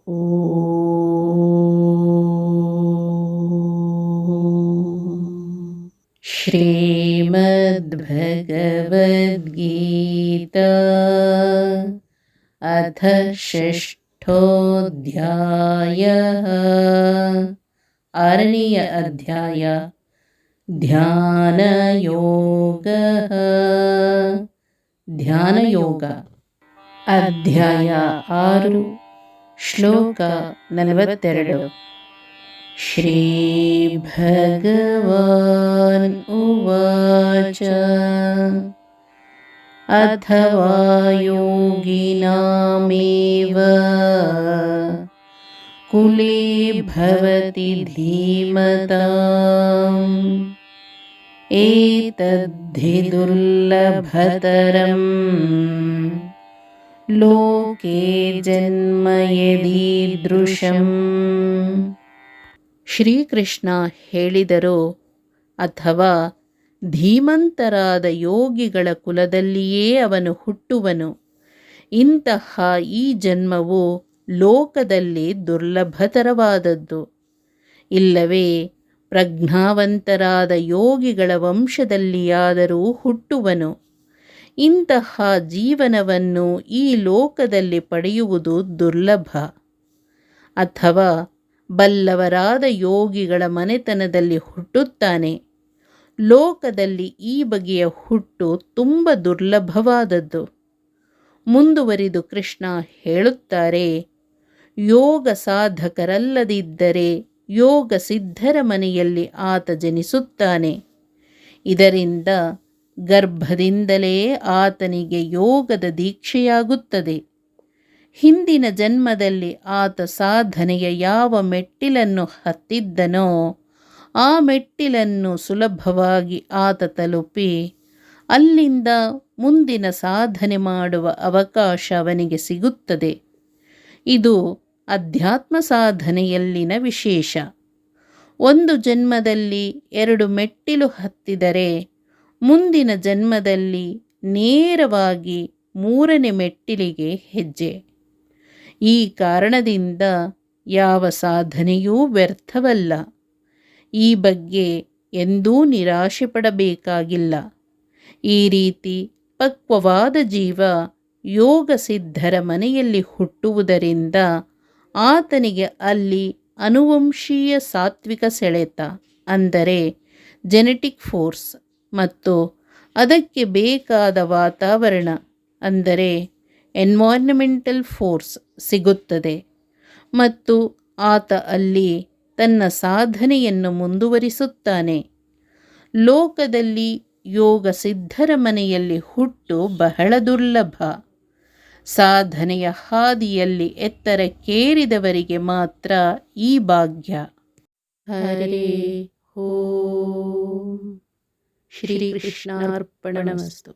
श्रीमद्भगवद्गीता अथ षष्ठोऽध्यायः। आरनेय अध्याय ध्यानयोगः। ಧ್ಯಾನಯೋಗ ಅಧ್ಯಾಯ 6 ಶ್ಲೋಕ 42. ಶ್ರೀ ಭಗವಾನ್ ಉವಾಚ ಅಥವಾ ಯೋಗಿನಾಮೇವ ಕುಲೇ ಭವತಿ ಧೀಮತಾಂ ಏತದ್ಧಿ ದುರ್ಲಭತರಂ ಲೋಕೆ ಜನ್ಮ ಯದೀದೃಶಂ. ಶ್ರೀಕೃಷ್ಣ ಹೇಳಿದರು, ಅಥವಾ ಧೀಮಂತರಾದ ಯೋಗಿಗಳ ಕುಲದಲ್ಲಿಯೇ ಅವನು ಹುಟ್ಟುವನು. ಇಂತಹ ಈ ಜನ್ಮವು ಲೋಕದಲ್ಲಿ ದುರ್ಲಭತರವಾದದ್ದು. ಇಲ್ಲವೇ ಪ್ರಜ್ಞಾವಂತರಾದ ಯೋಗಿಗಳ ವಂಶದಲ್ಲಿಯಾದರೂ ಹುಟ್ಟುವನು. ಇಂತಹ ಜೀವನವನ್ನು ಈ ಲೋಕದಲ್ಲಿ ಪಡೆಯುವುದು ದುರ್ಲಭ. ಅಥವಾ ಬಲ್ಲವರಾದ ಯೋಗಿಗಳ ಮನೆತನದಲ್ಲಿ ಹುಟ್ಟುತ್ತಾನೆ. ಲೋಕದಲ್ಲಿ ಈ ಬಗೆಯ ಹುಟ್ಟು ತುಂಬ ದುರ್ಲಭವಾದದ್ದು. ಮುಂದುವರಿದು ಕೃಷ್ಣ ಹೇಳುತ್ತಾರೆ, ಯೋಗ ಸಾಧಕರಲ್ಲದಿದ್ದರೆ ಯೋಗ ಸಿದ್ಧರ ಮನೆಯಲ್ಲಿ ಆತ ಜನಿಸುತ್ತಾನೆ. ಇದರಿಂದ ಗರ್ಭದಿಂದಲೇ ಆತನಿಗೆ ಯೋಗದ ದೀಕ್ಷೆಯಾಗುತ್ತದೆ. ಹಿಂದಿನ ಜನ್ಮದಲ್ಲಿ ಆತ ಸಾಧನೆಯ ಯಾವ ಮೆಟ್ಟಿಲನ್ನು ಹತ್ತಿದ್ದನೋ ಆ ಮೆಟ್ಟಿಲನ್ನು ಸುಲಭವಾಗಿ ಆತ ತಲುಪಿ ಅಲ್ಲಿಂದ ಮುಂದಿನ ಸಾಧನೆ ಮಾಡುವ ಅವಕಾಶ ಅವನಿಗೆ ಸಿಗುತ್ತದೆ. ಇದು ಅಧ್ಯಾತ್ಮ ಸಾಧನೆಯಲ್ಲಿನ ವಿಶೇಷ. ಒಂದು ಜನ್ಮದಲ್ಲಿ 2 ಮೆಟ್ಟಿಲು ಹತ್ತಿದರೆ ಮುಂದಿನ ಜನ್ಮದಲ್ಲಿ ನೇರವಾಗಿ 3ನೇ ಮೆಟ್ಟಿಲಿಗೆ ಹೆಜ್ಜೆ. ಈ ಕಾರಣದಿಂದ ಯಾವ ಸಾಧನೆಯೂ ವ್ಯರ್ಥವಲ್ಲ. ಈ ಬಗ್ಗೆ ಎಂದೂ ನಿರಾಶೆ ಪಡಬೇಕಾಗಿಲ್ಲ. ಈ ರೀತಿ ಪಕ್ವವಾದ ಜೀವ ಯೋಗ ಸಿದ್ಧರ ಮನೆಯಲ್ಲಿ ಹುಟ್ಟುವುದರಿಂದ ಆತನಿಗೆ ಅಲ್ಲಿ ಅನುವಂಶೀಯ ಸಾತ್ವಿಕ ಸೆಳೆತ, ಅಂದರೆ ಜೆನೆಟಿಕ್ ಫೋರ್ಸ್, ಮತ್ತು ಅದಕ್ಕೆ ಬೇಕಾದ ವಾತಾವರಣ, ಅಂದರೆ ಎನ್ವೈರ್ನಮೆಂಟಲ್ ಫೋರ್ಸ್ ಸಿಗುತ್ತದೆ. ಮತ್ತು ಆತ ಅಲ್ಲಿ ತನ್ನ ಸಾಧನೆಯನ್ನು ಮುಂದುವರಿಸುತ್ತಾನೆ. ಲೋಕದಲ್ಲಿ ಯೋಗ ಸಿದ್ಧರ ಮನೆಯಲ್ಲಿ ಹುಟ್ಟು ಬಹಳ ದುರ್ಲಭ. ಸಾಧನೆಯ ಹಾದಿಯಲ್ಲಿ ಎತ್ತರಕ್ಕೇರಿದವರಿಗೆ ಮಾತ್ರ ಈ ಭಾಗ್ಯ. ಹರೇ ಓಂ. ಶ್ರೀಕೃಷ್ಣಾರ್ಪಣಮಸ್ತು.